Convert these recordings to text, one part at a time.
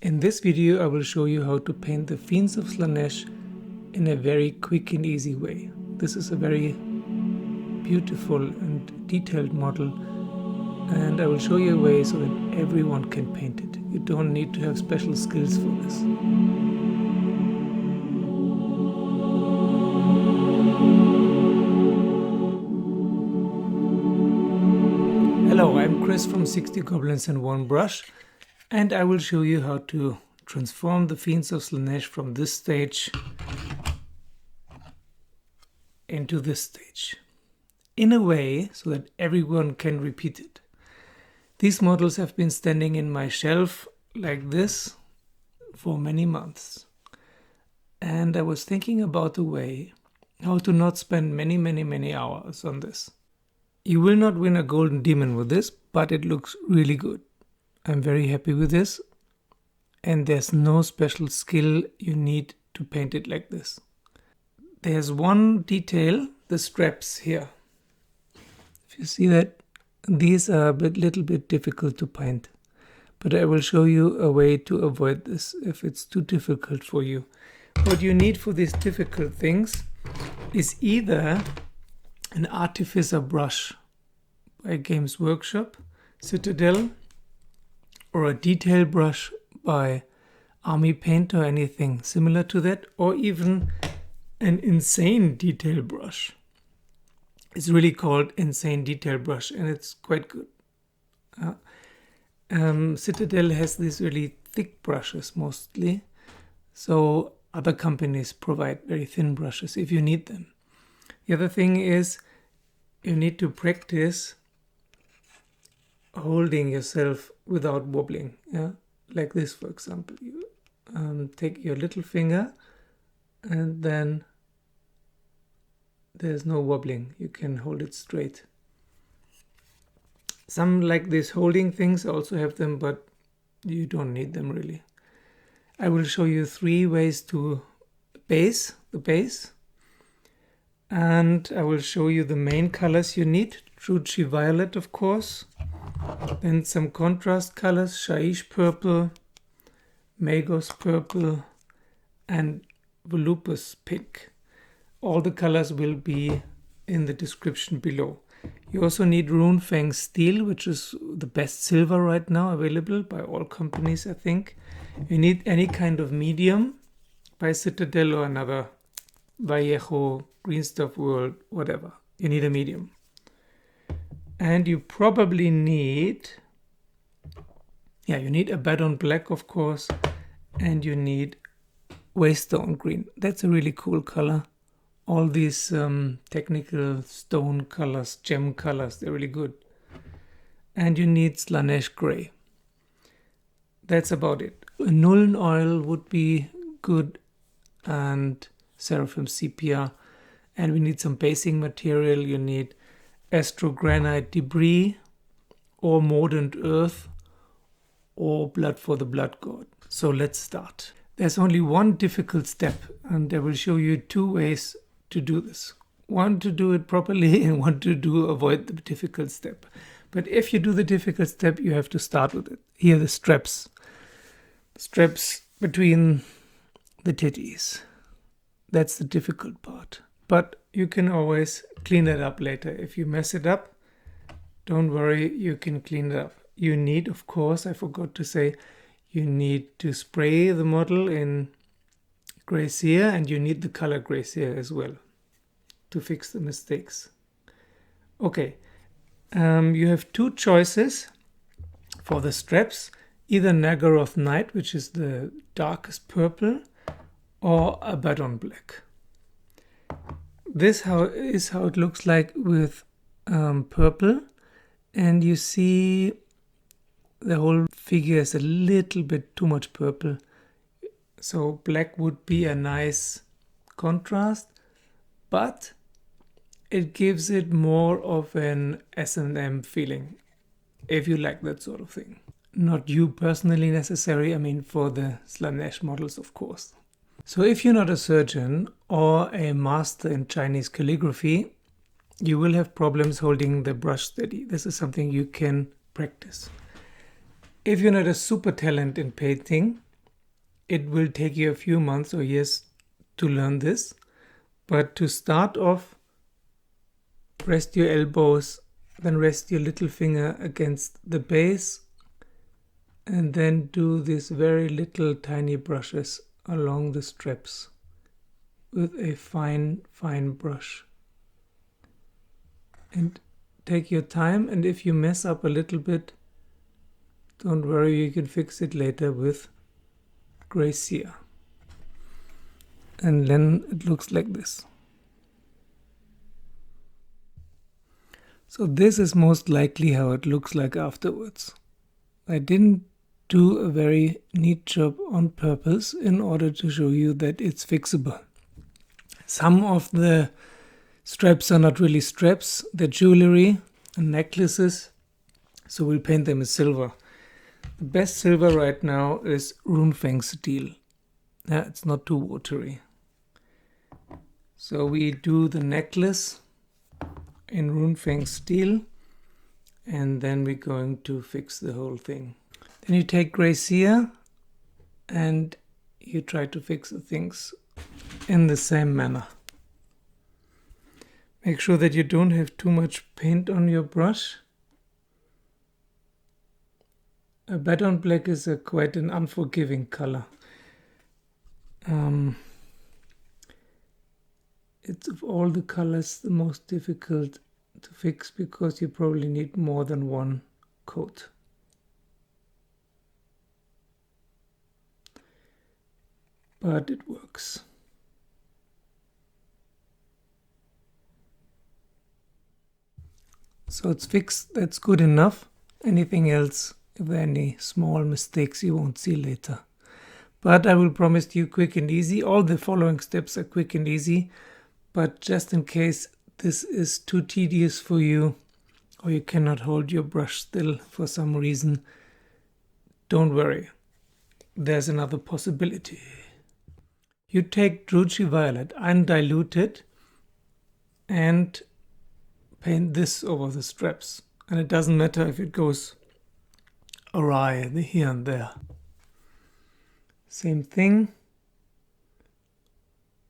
In this video I will show you how to paint the Fiends of Slaanesh in a very quick and easy way. This is a very beautiful and detailed model, and I will show you a way so that everyone can paint it. You don't need to have special skills for this. Hello, I'm Chris from 60 Goblins and 1 Brush, and I will show you how to transform the Fiends of Slaanesh from this stage into this stage in a way so that everyone can repeat it. These models have been standing in my shelf like this for many months, and I was thinking about a way how to not spend many hours on this. You will not win a golden demon with this, but it looks really good. I'm very happy with this, and there's no special skill you need to paint it like this. There's one detail, the straps here. If you see that, these are a little bit difficult to paint, but I will show you a way to avoid this if it's too difficult for you. What you need for these difficult things is either an artificer brush by Games Workshop, Citadel, or a detail brush by Army Paint or anything similar to that, or even an insane detail brush. It's really called Insane Detail Brush, and it's quite good. Citadel has these really thick brushes mostly, so other companies provide very thin brushes if you need them. The other thing is you need to practice holding yourself without wobbling. Like this, for example. You take your little finger and then there's no wobbling. You can hold it straight. Some like these holding things also have them, but you don't need them really. I will show you 3 ways to base the base. And I will show you the main colors you need. Druichi violet, of course. Then some contrast colors, Shyish purple, Magos purple, and Volupuls pink. All the colors will be in the description below. You also need Runefang Steel, which is the best silver right now available by all companies, I think. You need any kind of medium by Citadel or another Vallejo, Green Stuff World, whatever. You need a medium. And you probably need, you need Abaddon Black, of course, and you need Waystone green. That's a really cool color. All these technical stone colors, gem colors, they're really good. And you need Slaanesh Grey. That's about it. A Nuln Oil would be good, and Seraphim Sepia. And we need some basing material. You need Astrogranite debris, or mordant earth, or blood for the blood god. So let's start. There's only one difficult step, and I will show you 2 ways to do this. One to do it properly and one to avoid the difficult step. But if you do the difficult step, you have to start with it. Here are the straps. The straps between the titties. That's the difficult part. But you can always clean it up later. If you mess it up, don't worry, you can clean it up. You need, of course, I forgot to say, you need to spray the model in Grey Seer, and you need the color Grey Seer as well to fix the mistakes. Okay, you have 2 choices for the straps. Either Naggaroth Night, which is the darkest purple, or Abaddon Black. This is how it looks like with purple, and you see the whole figure is a little bit too much purple, so black would be a nice contrast, but it gives it more of an S&M feeling, if you like that sort of thing. Not you personally necessary, I mean for the Slaanesh models, of course. So if you're not a surgeon or a master in Chinese calligraphy, you will have problems holding the brush steady. This is something you can practice. If you're not a super talent in painting, it will take you a few months or years to learn this. But to start off, rest your elbows, then rest your little finger against the base, and then do these very little tiny brushes along the straps with a fine brush. And take your time, and if you mess up a little bit, don't worry, you can fix it later with Grey Seer. And then it looks like this. So this is most likely how it looks like afterwards. I didn't do a very neat job on purpose in order to show you that it's fixable. Some of the straps are not really straps, they're jewelry and necklaces, so we'll paint them as silver. The best silver right now is Runefang Steel. Yeah, it's not too watery. So we do the necklace in Runefang Steel, and then we're going to fix the whole thing. Then you take Grey Seer and you try to fix the things in the same manner. Make sure that you don't have too much paint on your brush. Abaddon Black is quite an unforgiving color. It's of all the colors the most difficult to fix because you probably need more than one coat. But it works. So it's fixed, that's good enough. Anything else, if there are any small mistakes, you won't see later. But I will promise you quick and easy. All the following steps are quick and easy. But just in case this is too tedious for you, or you cannot hold your brush still for some reason, don't worry. There's another possibility. You take Druichi Violet undiluted and paint this over the straps. And it doesn't matter if it goes awry here and there. Same thing,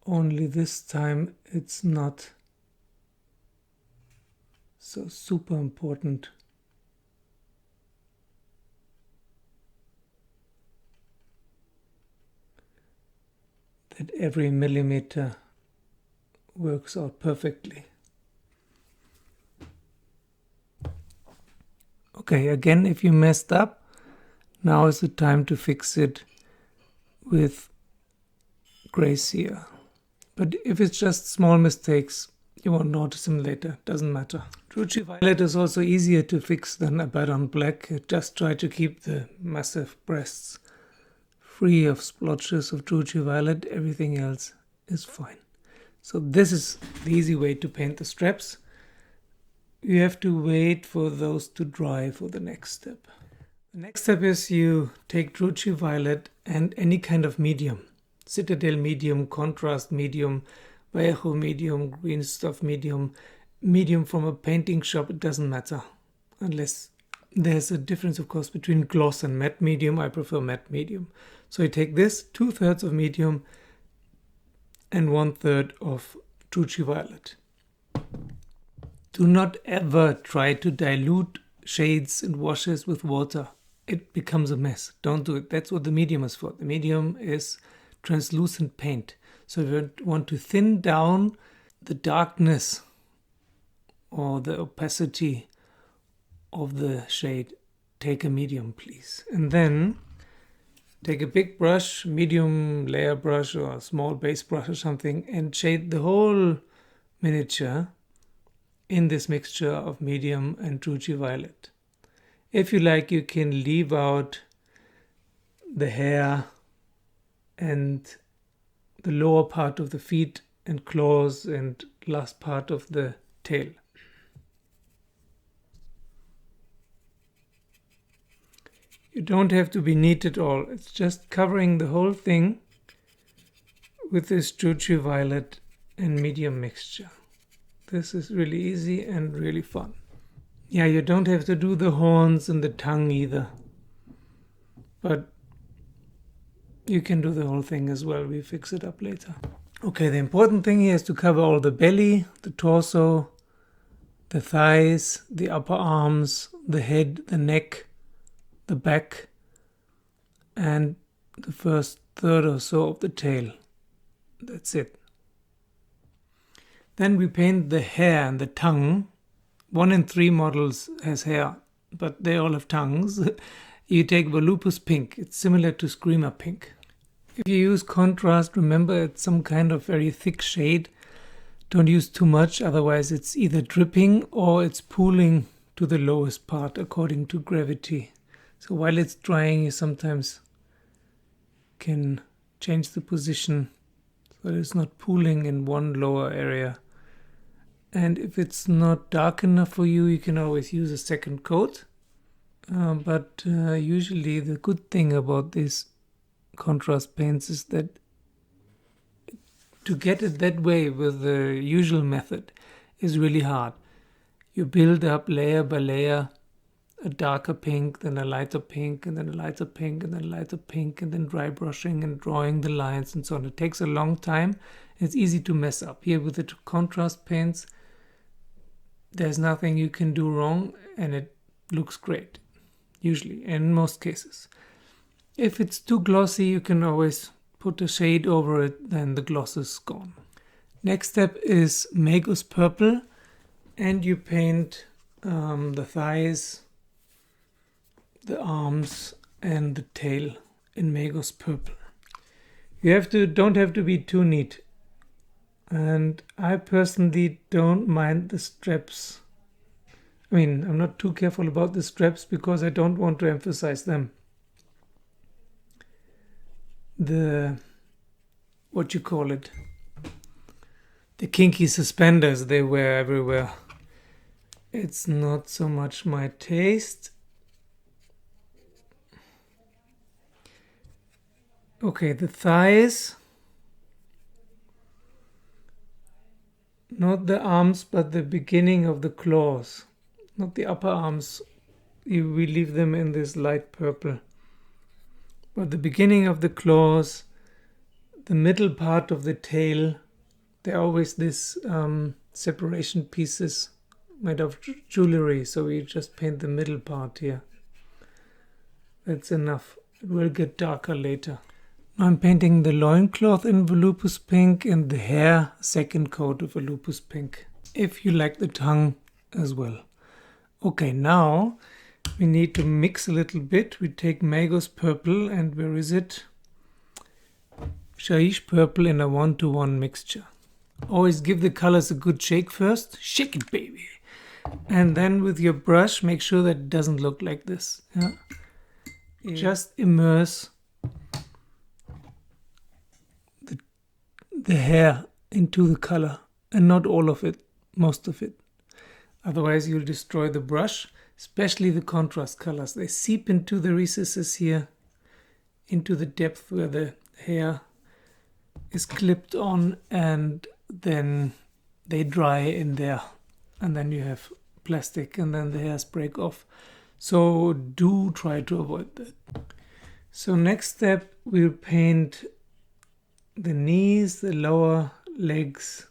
only this time it's not so super important. That every millimeter works out perfectly. Okay, again, if you messed up, now is the time to fix it with Grey Seer. But if it's just small mistakes, you won't notice them later, doesn't matter. Druichi Violet is also easier to fix than Abaddon Black. Just try to keep the massive breasts free of splotches of Druichi Violet, everything else is fine. So this is the easy way to paint the straps. You have to wait for those to dry for the next step. The next step is you take Druichi Violet and any kind of medium. Citadel medium, contrast medium, Vallejo medium, green stuff medium, medium from a painting shop, it doesn't matter. Unless there's a difference, of course, between gloss and matte medium. I prefer matte medium. So you take this, 2/3 of medium and 1/3 of Druichi Violet. Do not ever try to dilute shades and washes with water. It becomes a mess. Don't do it. That's what the medium is for. The medium is translucent paint. So if you want to thin down the darkness or the opacity of the shade, take a medium, please. And then take a big brush, medium layer brush or a small base brush or something, and shade the whole miniature in this mixture of medium and Druichi Violet. If you like, you can leave out the hair and the lower part of the feet and claws and last part of the tail. You don't have to be neat at all. It's just covering the whole thing with this Druichi Violet and medium mixture. This is really easy and really fun. Yeah, you don't have to do the horns and the tongue either. But you can do the whole thing as well. We fix it up later. Okay, the important thing here is to cover all the belly, the torso, the thighs, the upper arms, the head, the neck, the back, and the first third or so of the tail. That's it. Then we paint the hair and the tongue. 1 in 3 models has hair, but they all have tongues. You take Volupuls pink. It's similar to Screamer pink. If you use contrast, remember it's some kind of very thick shade. Don't use too much, otherwise it's either dripping or it's pooling to the lowest part according to gravity. So while it's drying, you sometimes can change the position so that it's not pooling in one lower area. And if it's not dark enough for you, you can always use a second coat. But usually the good thing about these contrast paints is that to get it that way with the usual method is really hard. You build up layer by layer, a darker pink, then a lighter pink, and then a lighter pink, and then a lighter pink, and then dry brushing and drawing the lines and so on. It takes a long time. It's easy to mess up. Here with the contrast paints, there's nothing you can do wrong, and it looks great, usually, in most cases. If it's too glossy, you can always put a shade over it, then the gloss is gone. Next step is Magos purple, and you paint the thighs, the arms, and the tail in Magos purple. You don't have to be too neat, and I personally don't mind the straps. I mean, I'm not too careful about the straps because I don't want to emphasize them. The kinky suspenders they wear everywhere. It's not so much my taste. Okay, the thighs. Not the arms, but the beginning of the claws. Not the upper arms. We leave them in this light purple. But the beginning of the claws, the middle part of the tail, they're always this separation pieces made of jewelry. So we just paint the middle part here. That's enough. It will get darker later. Now I'm painting the loincloth in Volupuls pink and the hair second coat of Volupuls pink. If you like the tongue as well. Okay, now we need to mix a little bit. We take Magos purple and where is it? Shyish purple in a 1-to-1 mixture. Always give the colors a good shake first. Shake it, baby. And then with your brush, make sure that it doesn't look like this. Yeah? Just immerse the hair into the color and not all of it, most of it. Otherwise you'll destroy the brush, especially the contrast colors. They seep into the recesses here, into the depth where the hair is clipped on, and then they dry in there. And then you have plastic and then the hairs break off. So do try to avoid that. So next step, we'll paint the knees, the lower legs,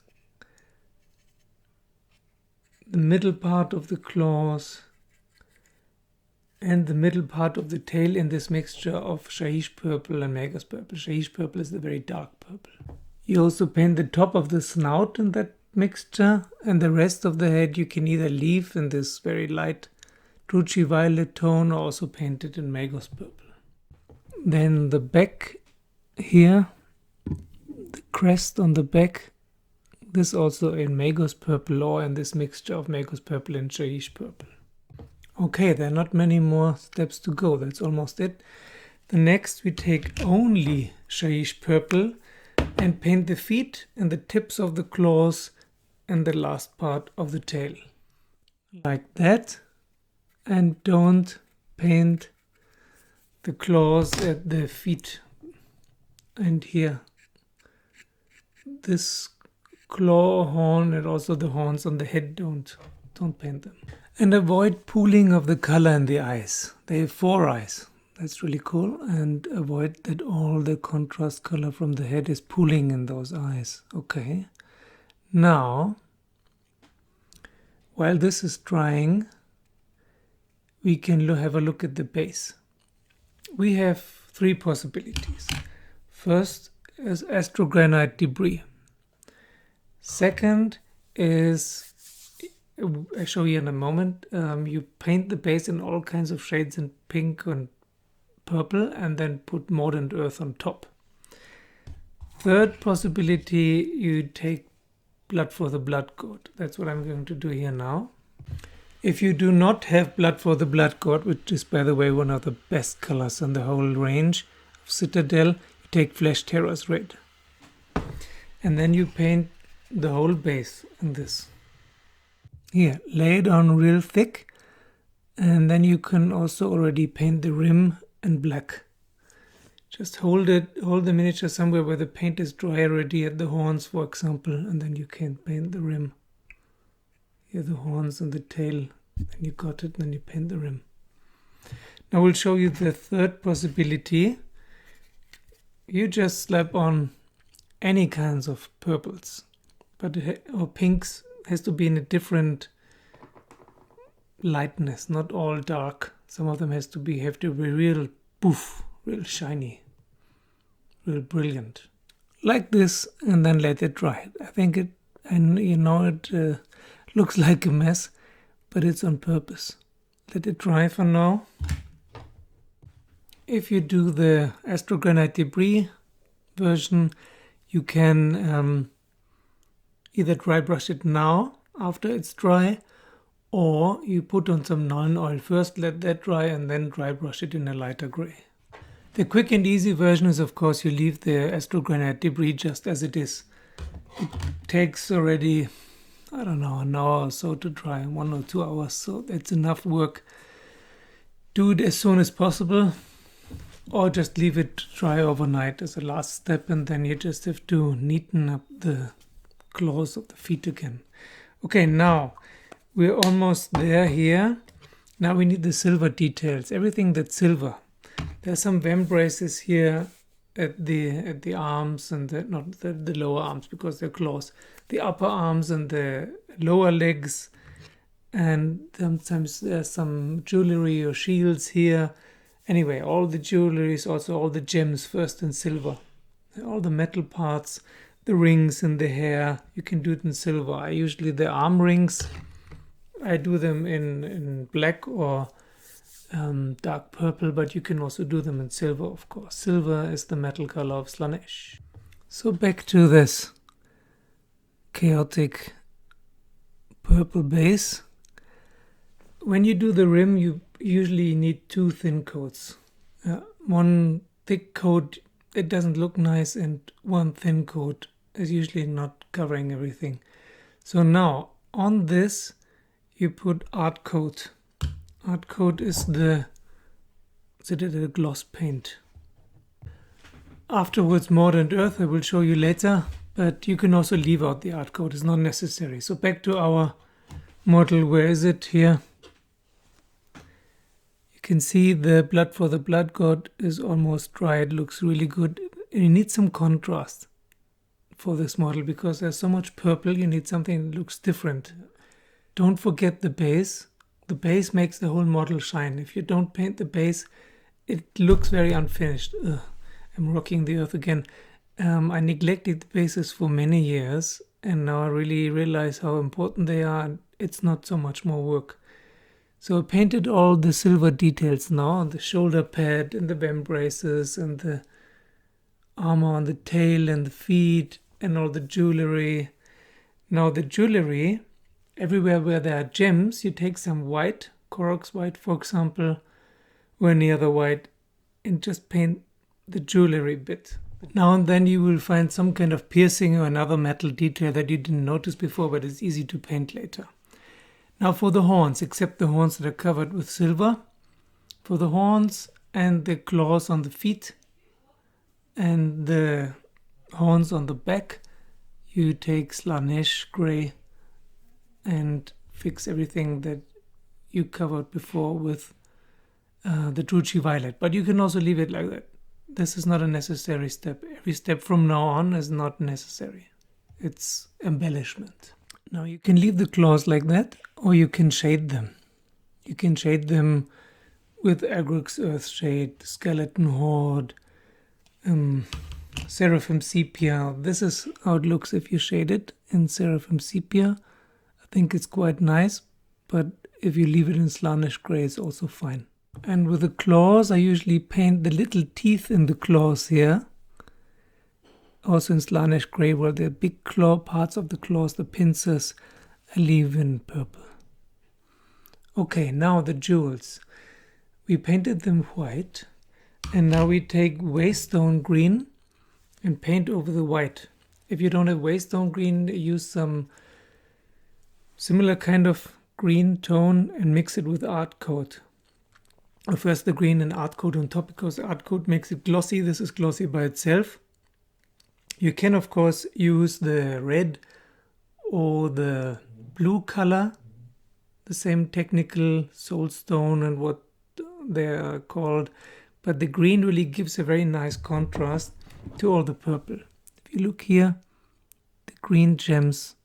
the middle part of the claws, and the middle part of the tail in this mixture of Shyish purple and Magos purple. Shyish purple is the very dark purple. You also paint the top of the snout in that mixture, and the rest of the head you can either leave in this very light Druichi violet tone or also paint it in Magos purple. Then the back here, the crest on the back, this also in Magos purple or in this mixture of Magos purple and Shyish purple. Okay, there are not many more steps to go. That's almost it. The next we take only Shyish purple and paint the feet and the tips of the claws and the last part of the tail. Like that. And don't paint the claws at the feet. And here. This claw horn and also the horns on the head, don't paint them. And avoid pooling of the color in the eyes. They have 4 eyes. That's really cool. And avoid that all the contrast color from the head is pooling in those eyes. Okay. Now, while this is drying, we can have a look at the base. We have three possibilities. First is Astrogranite debris. Second is, I'll show you in a moment, you paint the base in all kinds of shades in pink and purple and then put Mordant Earth on top. Third possibility, you take Blood for the Blood God. That's what I'm going to do here now. If you do not have Blood for the Blood God, which is by the way one of the best colors on the whole range of Citadel, you take Flesh Terror's Red. And then you paint the whole base in this. Here, lay it on real thick, and then you can also already paint the rim in black. Just hold the miniature somewhere where the paint is dry already, at the horns for example, and then you can paint the rim. Here the horns and the tail, then you got it, and then you paint the rim. Now we'll show you the third possibility. You just slap on any kinds of purples, or pinks. Has to be in a different lightness, not all dark. Some of them have to be real poof, real shiny, real brilliant, like this, and then let it dry. I think it looks like a mess, but it's on purpose. Let it dry for now. If you do the Astrogranite debris version, you can either dry brush it now after it's dry, or you put on some Nuln oil first, let that dry, and then dry brush it in a lighter gray. The quick and easy version is, of course, you leave the Astrogranite debris just as it is. It takes already, I don't know, an hour or so to dry, 1 or 2 hours, so that's enough work. Do it as soon as possible, or just leave it dry overnight as a last step, and then you just have to neaten up the claws of the feet again. Okay, now we're almost there here. Now we need the silver details, everything that's silver. There's some vambraces here at the arms, and not the lower arms because they're claws. The upper arms and the lower legs, and sometimes there's some jewelry or shields here. Anyway, all the jewelries, also all the gems, first in silver. All the metal parts, the rings and the hair, you can do it in silver. Usually the arm rings, I do them in black or dark purple, but you can also do them in silver, of course. Silver is the metal color of Slaanesh. So back to this chaotic purple base. When you do the rim, you usually need 2 thin coats. One thick coat, it doesn't look nice, and one thin coat is usually not covering everything. So now on this you put art coat. Art coat is the gloss paint. Afterwards Mordant Earth I will show you later, but you can also leave out the art coat, it's not necessary. So back to our model, where is it? Here. You can see the Blood for the Blood God is almost dry, it looks really good. You need some contrast for this model because there's so much purple, you need something that looks different. Don't forget the base. The base makes the whole model shine. If you don't paint the base, it looks very unfinished. Ugh, I'm rocking the earth again. I neglected the bases for many years, and now I really realize how important they are, and it's not so much more work. So I painted all the silver details now, the shoulder pad and the vambraces and the armor on the tail and the feet and all the jewelry. Now the jewelry, everywhere where there are gems, you take some white, Corax White for example, or any other white, and just paint the jewelry bit. Now and then you will find some kind of piercing or another metal detail that you didn't notice before, but it's easy to paint later. Now for the horns, except the horns that are covered with silver, for the horns and the claws on the feet and the horns on the back, you take Slaanesh Grey and fix everything that you covered before with the Druichi Violet, but you can also leave it like that. This is not a necessary step. Every step from now on is not necessary. It's embellishment. Now you can leave the claws like that, or you can shade them. You can shade them with Agrax Earth Shade, Skeleton Horde, Seraphim Sepia. This is how it looks if you shade it in Seraphim Sepia. I think it's quite nice, but if you leave it in Slaanesh Grey, it's also fine. And with the claws, I usually paint the little teeth in the claws here. Also in Slaanesh Grey, where the big claw parts of the claws, the pincers, I leave in purple. Okay, now the jewels. We painted them white, and now we take Waystone green and paint over the white. If you don't have Waystone green, use some similar kind of green tone and mix it with art coat. First the green and art coat on top, because art coat makes it glossy. This is glossy by itself. You can of course use the red or the blue color, the same technical soulstone and what they are called, but the green really gives a very nice contrast to all the purple. If you look here, the green gems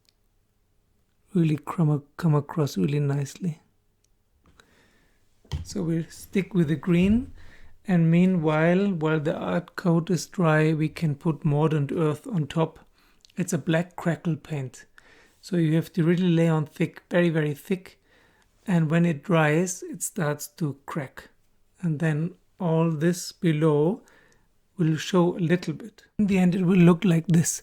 really come across really nicely. So we'll stick with the green, and meanwhile, while the art coat is dry, we can put Mordant Earth on top. It's a black crackle paint, so you have to really lay on thick, very, very thick, and when it dries, it starts to crack. And then all this below will show a little bit. In the end, it will look like this.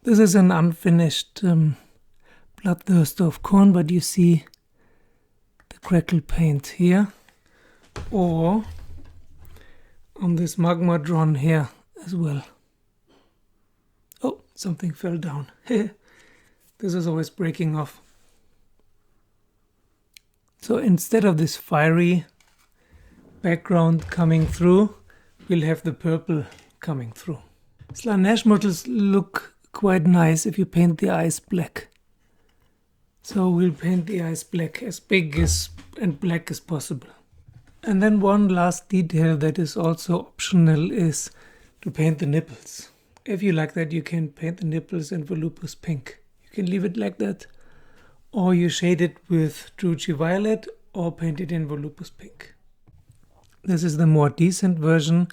This is an unfinished Bloodthirster of Khorne, but you see the crackle paint here, or on this magma drawn here as well. Oh, something fell down. This is always breaking off. So instead of this fiery background coming through, we'll have the purple coming through. Slaanesh models look quite nice if you paint the eyes black. So we'll paint the eyes black, as big as and black as possible. And then one last detail that is also optional is to paint the nipples. If you like that, you can paint the nipples in Volupuls pink. You can leave it like that, or you shade it with Druichi Violet, or paint it in Volupuls pink. This is the more decent version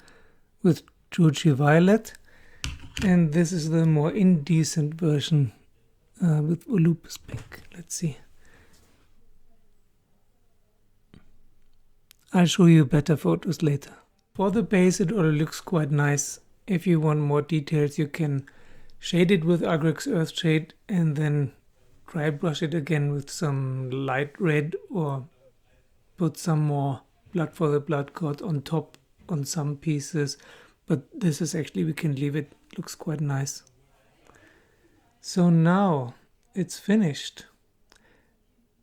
with Druichi Violet, and this is the more indecent version with Volupuls pink. Let's see. I'll show you better photos later. For the base, it already looks quite nice. If you want more details, you can shade it with Agrax Earth Shade and then dry brush it again with some light red, or put some more Blood for the Blood God on top on some pieces. But this is actually, we can leave it, looks quite nice. So now it's finished.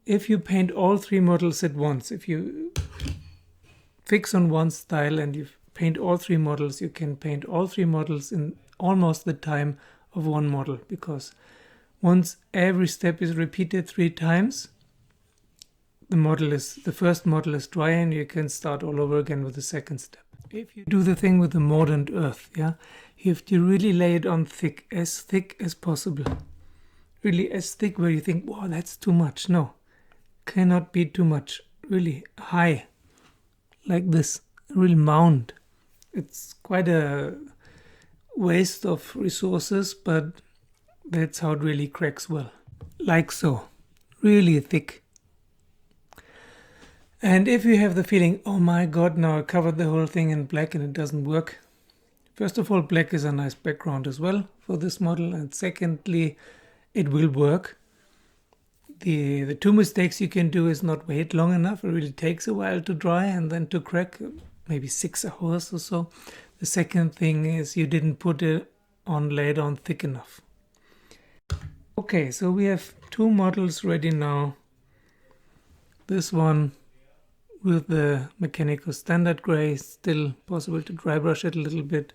If you paint all three models at once, if you fix on one style and you paint all three models, you can paint all three models in almost the time of one model, because once every step is repeated 3 times, the first model is dry and you can start all over again with the second step. If you do the thing with the Mordant Earth, you have to really lay it on thick as possible. Really as thick where you think, wow, that's too much. No, cannot be too much. Really high, like this, a real mound. It's quite a waste of resources, but that's how it really cracks well. Like so, really thick. And if you have the feeling, oh my god, now I covered the whole thing in black and it doesn't work. First of all, black is a nice background as well for this model, and secondly, it will work. The 2 mistakes you can do is not wait long enough. It really takes a while to dry and then to crack, maybe 6 hours or so. The second thing is you didn't put it on, laid on thick enough. Okay, so we have 2 models ready now. This one with the mechanical standard gray, still possible to dry brush it a little bit.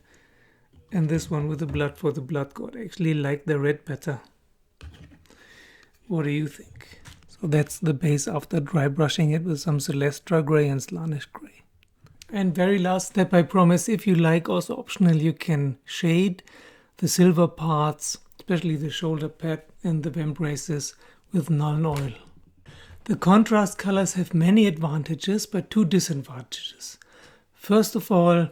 And this one with the blood for the blood god. I actually like the red better. What do you think? So that's the base after dry brushing it with some Celestra Grey and Slaanesh Grey. And very last step, I promise, if you like, also optional, you can shade the silver parts, especially the shoulder pad and the vambraces, with Nuln Oil. The contrast colors have many advantages, but two disadvantages. First of all,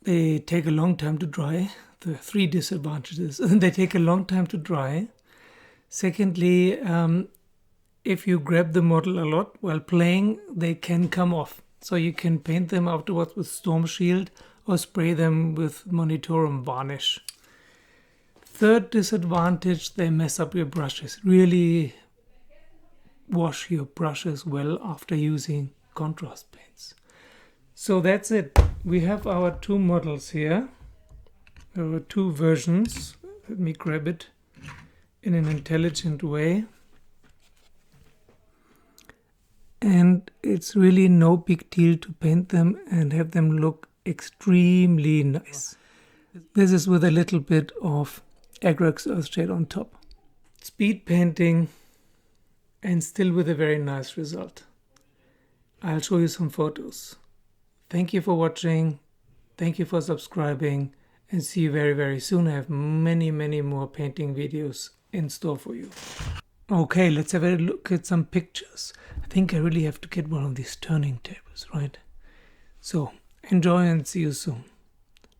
they take a long time to dry. The three disadvantages. They take a long time to dry. Secondly, if you grab the model a lot while playing, they can come off. So you can paint them afterwards with Stormshield or spray them with Munitorum Varnish. Third disadvantage, they mess up your brushes. Really wash your brushes well after using contrast paints. So that's it. We have our two models here. There are two versions. Let me grab it in an intelligent way. And it's really no big deal to paint them and have them look extremely nice. This is with a little bit of Agrax Earthshade on top. Speed painting and still with a very nice result. I'll show you some photos. Thank you for watching. Thank you for subscribing. And see you very, very soon. I have many, many more painting videos in store for you. Okay, let's have a look at some pictures. I think I really have to get one of these turning tables, right? So, enjoy and see you soon.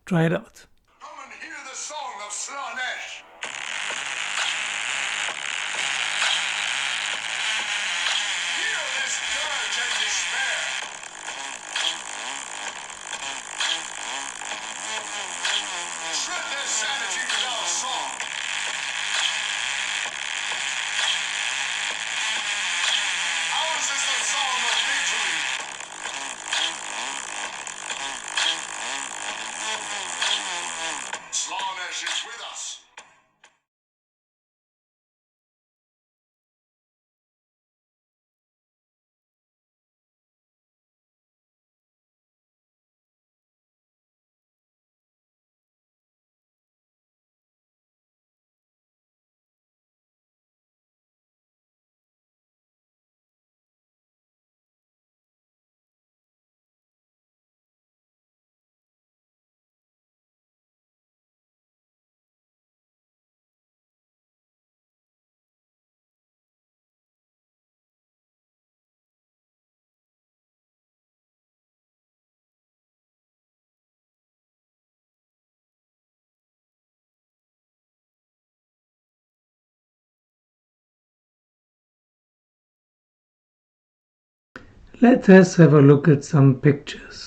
Try it out. Come and hear the song of Slaanesh. Hear this dirge and despair. Shred their sanity with our song. Ours is the song of victory. Slaanesh is with us. Let us have a look at some pictures.